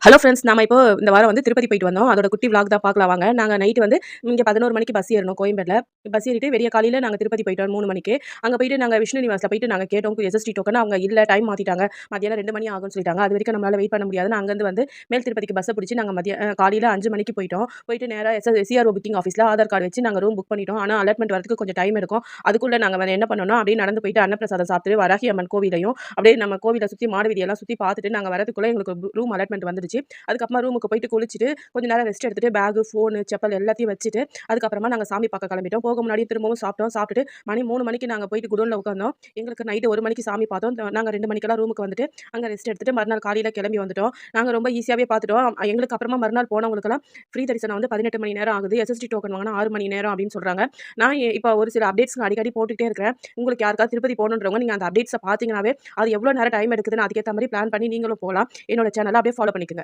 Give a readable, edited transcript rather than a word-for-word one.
Hello friends, நாம இப்போ இந்த வாரம் வந்து திருப்பதி போயிட்டு வந்தோம். அதோட குட்டி விளாக் தான் பார்க்கலாம் வாங்க. நாங்க நைட் வந்து இங்க 11 மணிக்கு பஸ் ஏறணும் கோயம்பேட்ல. பஸ் ஏறிட்டு விடிய காலையில நாங்க திருப்பதி போயிட்டோம் 3 மணிக்கு. அங்க போயிட்டு நாங்க விஷ்ணு நிவாஸ்ல போயிட்டு நாங்க கேட்டோம் எஸ்எஸ்டி டோக்கன். அவங்க இல்ல டைம் மாத்திட்டாங்க. மதியானம் 2 மணி ஆகும்னு சொல்லிட்டாங்க. அது வரைக்கும் நம்மளால வெயிட் பண்ண முடியாதுன்னு அங்கருந்து வந்து மேல் திருப்பதிக்கு பஸ்ஸ புடிச்சு நாங்க காலையில 5 மணிக்கு போயிட்டோம். போயிட்டு நேரா சிஆர்ஓ புக்கிங் ஆஃபீஸ்ல ஆதார் கார்டு வச்சு நாங்க ரூம் புக் பண்ணிட்டோம். ஆனா அலாட்மெண்ட் வரதுக்கு கொஞ்சம் டைம் எடுக்கும். அதுக்குள்ள நாங்க வந்து என்ன பண்ணோம்னா, அப்படியே நடந்து போயிட்டு அன்னப்பிரசாதம் சாப்பிட்டு வராகி அம்மன் கோவிலையும் அப்படியே நம்ம கோவில சுத்தி மாட வீதியெல்லாம் சுத்தி பார்த்துட்டு நாங்க வரதுக்குள்ள எங்களுக்கு ரூம் அலாட்மெண்ட் வந்துருச்சு. அதுக்கப்புறமா ரூமுக்கு போயிட்டு குளிச்சுட்டு கொஞ்ச நேரம் ரெஸ்ட் எடுத்துட்டு பேக், ஃபோன், செப்பல் எல்லாத்தையும் வச்சுட்டு அதுக்கப்புறமா நாங்க சாமி பார்க்க கிளம்பிட்டோம். போக முன்னாடி திரும்பவும் சாப்பிட்டோம். சாப்பிட்டுட்டு மணி 3 மணிக்கு நாங்க போயிட்டு குடோன்ல உட்கார்ந்தோம். எங்களுக்கு நைட் 1 மணிக்கு சாமி பார்த்தோம். நாங்க 2 மணிக்கெல்லாம் ரூமுக்கு வந்துட்டு அங்க ரெஸ்ட் எடுத்துட்டு மறுநாள் காலையில கிளம்பி வந்துட்டோம். நாங்க ரொம்ப ஈஸியாவே பார்த்துட்டோம். எங்களுக்கு அப்புறமா மறுநாள் போனவங்களுக்கெல்லாம் ஃப்ரீ தரிசனம் வந்து 18 மணி நேரம் ஆகுது. எஸ்எஸ்டி டோக்கன் வாங்கினா 6 மணி நேரம் அப்படின்னு சொல்றாங்க. நான் இப்போ ஒரு சில அப்டேட்ஸ் அடிக்கடி போட்டுக்கிட்டே இருக்கிறேன். உங்களுக்கு யாருக்காவது திருப்பதி போகணுன்றவங்க நீங்க அந்த அப்டேட்ஸை பார்த்தீங்கன்னாவே அது எவ்வளோ நேரம் டைம் எடுக்குதுன்னு அதுக்கேற்ற மாதிரி பிளான் பண்ணி நீங்களும் போகலாம். என்னோட சேனலை அப்படியே ஃபாலோ பண்ணிக்கோங்க.